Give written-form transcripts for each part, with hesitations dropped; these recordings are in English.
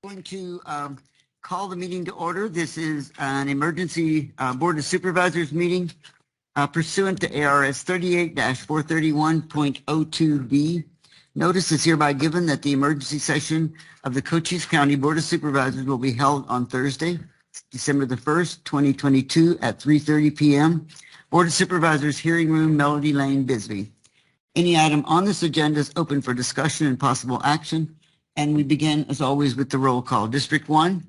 Going to call the meeting to order. This is an emergency Board of Supervisors meeting pursuant to ARS 38-431.02B. Notice is hereby given that the emergency session of the Cochise County Board of Supervisors will be held on Thursday, December the 1st, 2022 at 3:30 p.m. Board of Supervisors Hearing Room, Melody Lane, Bisbee. Any item on this agenda is open for discussion and possible action. And we begin, as always, with the roll call. District 1.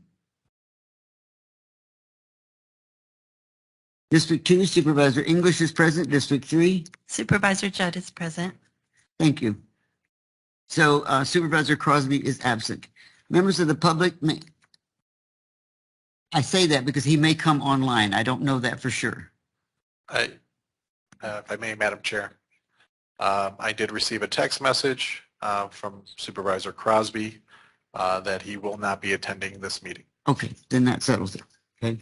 District 2, Supervisor English is present. District 3. Supervisor Judd is present. Thank you. So Supervisor Crosby is absent. Members of the public may, I say that because he may come online. I don't know that for sure. If I may, Madam Chair, I did receive a text message from Supervisor Crosby that he will not be attending this meeting. Okay, then that settles it. Okay.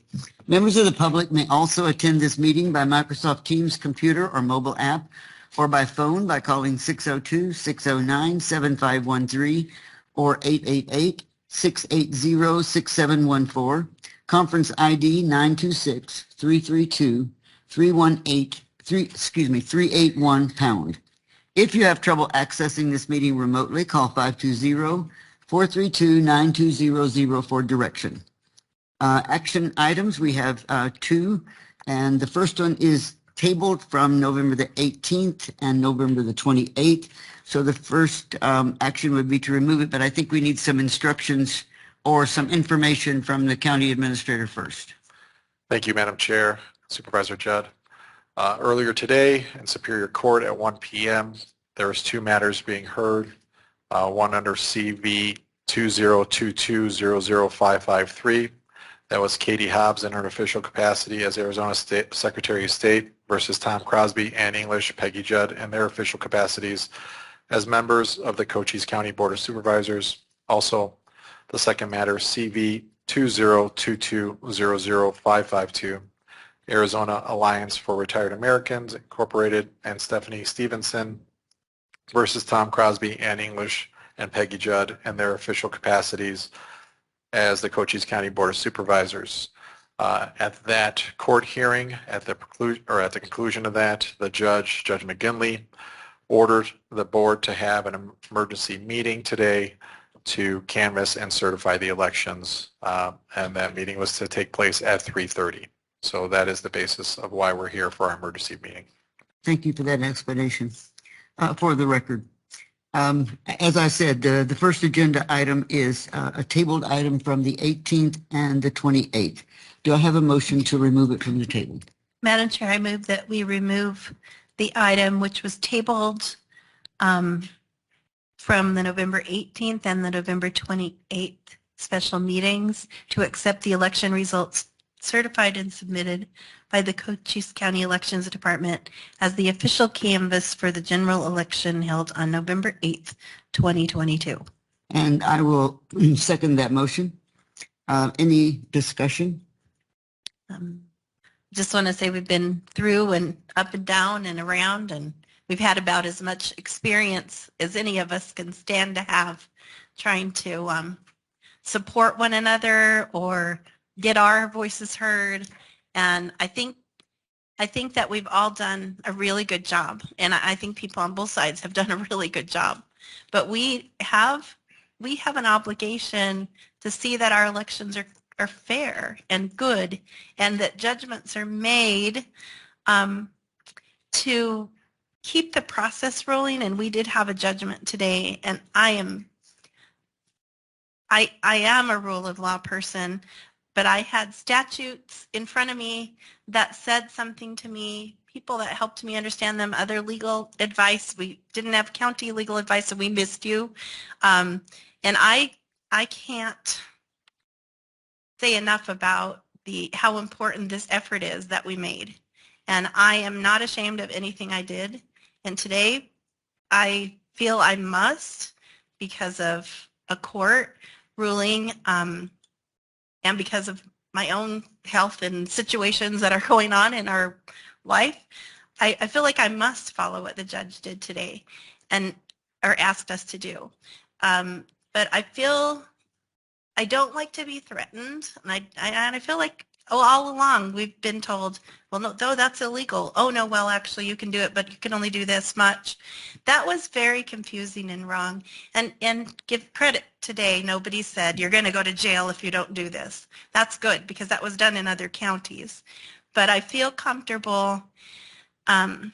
Members of the public may also attend this meeting by Microsoft Teams computer or mobile app or by phone by calling 602-609-7513 or 888-680-6714. Conference ID 926-332-381 #. If you have trouble accessing this meeting remotely, call 520-432-9200 for direction. Action items, we have two, and the first one is tabled from November the 18th and November the 28th. So the first action would be to remove it, but I think we need some instructions or some information from the county administrator first. Thank you, Madam Chair. Supervisor Judd. Earlier today in Superior Court at 1 p.m., there was two matters being heard, one under CV 2022-00553. That was Katie Hobbs in her official capacity as Arizona State Secretary of State versus Tom Crosby and English Peggy Judd in their official capacities as members of the Cochise County Board of Supervisors. Also, the second matter, CV 2022-00552. Arizona Alliance for Retired Americans Incorporated and Stephanie Stevenson versus Tom Crosby and English and Peggy Judd in their official capacities as the Cochise County Board of Supervisors. At that court hearing, at the conclusion of that, the Judge McGinley, ordered the board to have an emergency meeting today to canvass and certify the elections, and that meeting was to take place at 3:30. So that is the basis of why we're here for our emergency meeting. Thank you for that explanation. For the record, as I said, the first agenda item is a tabled item from the 18th and the 28th. Do I have a motion to remove it from the table? Madam Chair, I move that we remove the item which was tabled from the November 18th and the November 28th special meetings to accept the election results certified and submitted by the Cochise County Elections Department as the official canvass for the general election held on November 8th, 2022. And I will second that motion. Any discussion? Just want to say we've been through and up and down and around, and we've had about as much experience as any of us can stand to have trying to support one another or get our voices heard. And I think that we've all done a really good job, and I think people on both sides have done a really good job. But we have an obligation to see that our elections are fair and good, and that judgments are made to keep the process rolling. And we did have a judgment today, and I am a rule of law person, but I had statutes in front of me that said something to me, people that helped me understand them, other legal advice. We didn't have county legal advice, so we missed you. And I can't say enough about how important this effort is that we made. And I am not ashamed of anything I did. And today I feel I must, because of a court ruling, and because of my own health and situations that are going on in our life, I feel like I must follow what the judge did today or asked us to do. But I feel I don't like to be threatened, and I feel like all along we've been told, well, no, though that's illegal. Oh no, well actually you can do it, but you can only do this much. That was very confusing and wrong. And give credit today, nobody said you're going to go to jail if you don't do this. That's good because that was done in other counties. But I feel comfortable, and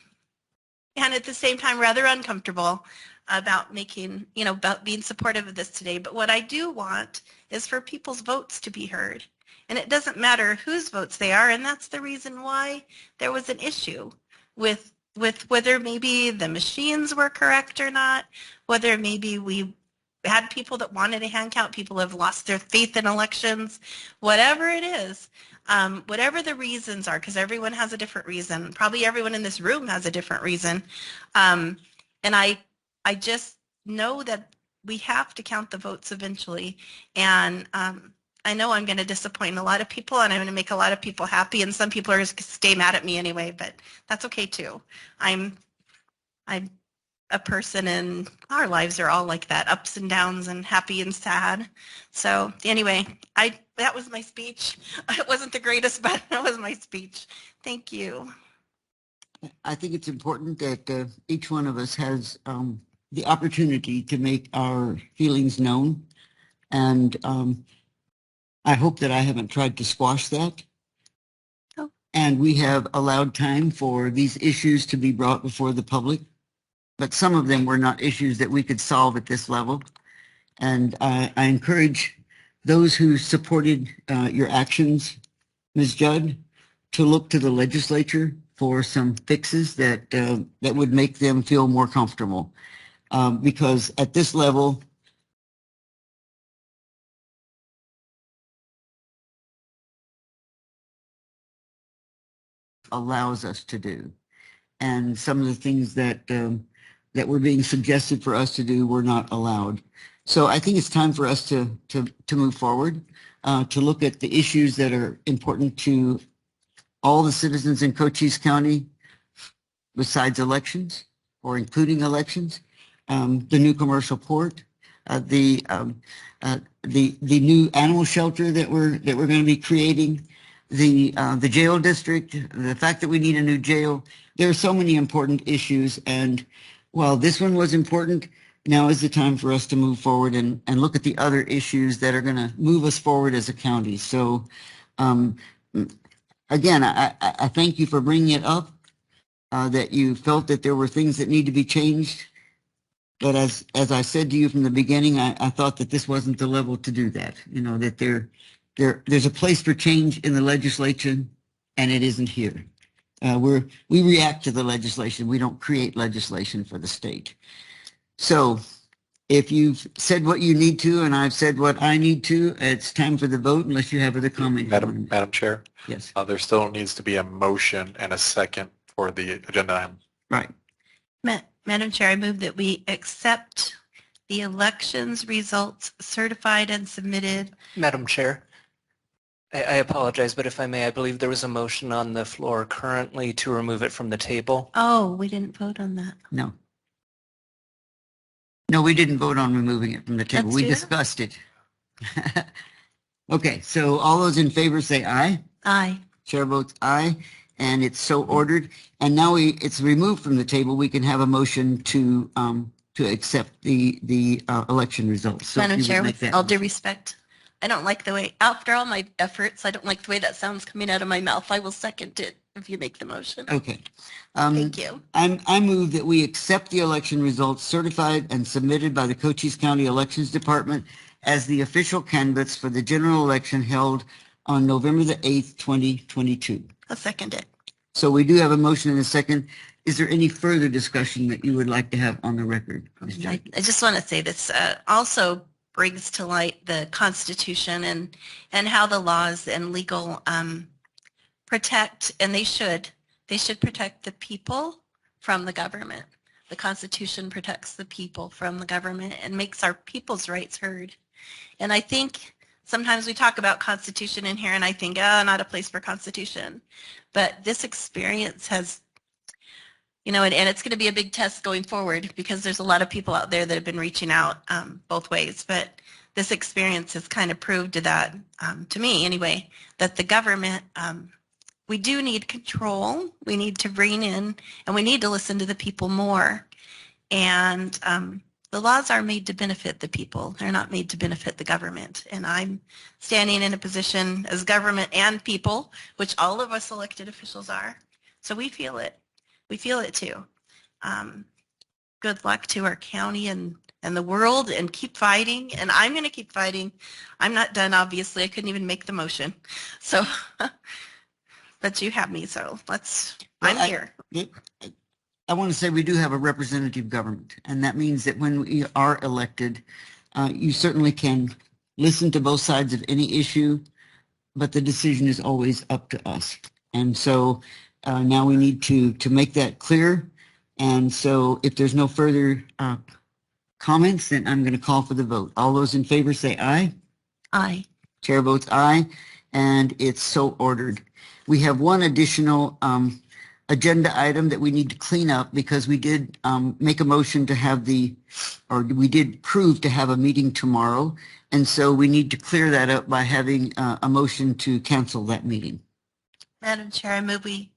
at the same time rather uncomfortable about making, about being supportive of this today. But what I do want is for people's votes to be heard. And it doesn't matter whose votes they are. And that's the reason why there was an issue with whether maybe the machines were correct or not, whether maybe we had people that wanted a hand count, people have lost their faith in elections, whatever it is, whatever the reasons are, because everyone has a different reason. Probably everyone in this room has a different reason. And I just know that we have to count the votes eventually. And I know I'm going to disappoint a lot of people, and I'm going to make a lot of people happy, and some people are just going to stay mad at me anyway, but that's okay too. I'm a person, and our lives are all like that, ups and downs and happy and sad. So anyway, that was my speech. It wasn't the greatest, but that was my speech. Thank you. I think it's important that each one of us has the opportunity to make our feelings known. And I hope that I haven't tried to squash that. Oh. And we have allowed time for these issues to be brought before the public. But some of them were not issues that we could solve at this level. And I encourage those who supported your actions, Ms. Judd, to look to the legislature for some fixes that that would make them feel more comfortable. Because at this level, allows us to do. And some of the things that that were being suggested for us to do were not allowed. So I think it's time for us to move forward, to look at the issues that are important to all the citizens in Cochise County besides elections or including elections, the new commercial port, the new animal shelter that we're going to be creating, the jail district, the fact that we need a new jail. There are so many important issues, and while this one was important, now is the time for us to move forward and look at the other issues that are going to move us forward as a county. So again, I thank you for bringing it up, that you felt that there were things that need to be changed. But as I said to you from the beginning, I thought that this wasn't the level to do that. You know, that there's a place for change in the legislation, and it isn't here. We react to the legislation. We don't create legislation for the state. So if you've said what you need to, and I've said what I need to, it's time for the vote unless you have other comments. Madam Chair? Yes. There still needs to be a motion and a second for the agenda item. Right. Madam Chair, I move that we accept the elections results certified and submitted. Madam Chair, I apologize, but if I may, I believe there was a motion on the floor currently to remove it from the table. Oh, we didn't vote on that. No. No, we didn't vote on removing it from the table. Let's We do that. discussed it. Okay, so all those in favor say aye. Aye. Chair votes aye, and it's so ordered. And now it's removed from the table. We can have a motion to accept the election results. So if Madam you would Chair, make with that all due motion. respect, I don't like the way, after all my efforts, I don't like the way that sounds coming out of my mouth. I will second it if you make the motion. Okay. Thank you. I move that we accept the election results certified and submitted by the Cochise County Elections Department as the official candidates for the general election held on November the 8th, 2022. I'll second it. So we do have a motion and a second. Is there any further discussion that you would like to have on the record? Ms. I Judd? just want to say this also brings to light the Constitution and how the laws and legal protect, and they should protect the people from the government. The Constitution protects the people from the government and makes our people's rights heard. And I think sometimes we talk about Constitution in here and I think, oh, not a place for Constitution. But this experience has, and it's going to be a big test going forward because there's a lot of people out there that have been reaching out both ways. But this experience has kind of proved that, to me anyway, that the government, we do need control. We need to rein in, and we need to listen to the people more. And the laws are made to benefit the people. They're not made to benefit the government. And I'm standing in a position as government and people, which all of us elected officials are. So we feel it. We feel it too. Good luck to our county and the world, and keep fighting. And I'm going to keep fighting. I'm not done, obviously. I couldn't even make the motion. So, but you have me. So I'm here. I want to say we do have a representative government, and that means that when we are elected, you certainly can listen to both sides of any issue, but the decision is always up to us. And so now we need to make that clear. And so if there's no further comments, then I'm going to call for the vote. All those in favor say aye. Aye. Chair votes aye, and it's so ordered. We have one additional agenda item that we need to clean up because we did make a motion to have we did prove to have a meeting tomorrow. And so we need to clear that up by having a motion to cancel that meeting. Madam Chair, I move we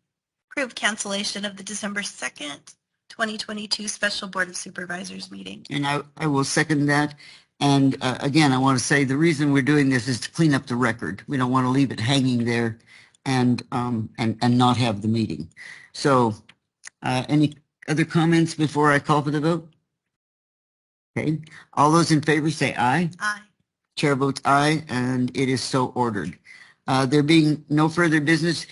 approve cancellation of the December 2nd, 2022 Special Board of Supervisors meeting. And I will second that. And again, I want to say the reason we're doing this is to clean up the record. We don't want to leave it hanging there and not have the meeting. So any other comments before I call for the vote? Okay. All those in favor say aye. Aye. Chair votes aye, and it is so ordered. There being no further business,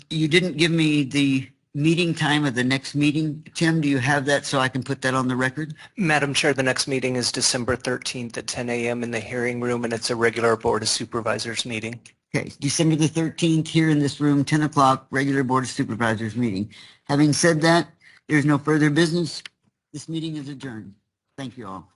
you didn't give me the meeting time of the next meeting. Tim, do you have that so I can put that on the record? Madam Chair, the next meeting is December 13th at 10 a.m. in the hearing room, and it's a regular Board of Supervisors meeting. Okay, December the 13th here in this room, 10 o'clock, regular Board of Supervisors meeting. Having said that, there's no further business. This meeting is adjourned. Thank you all.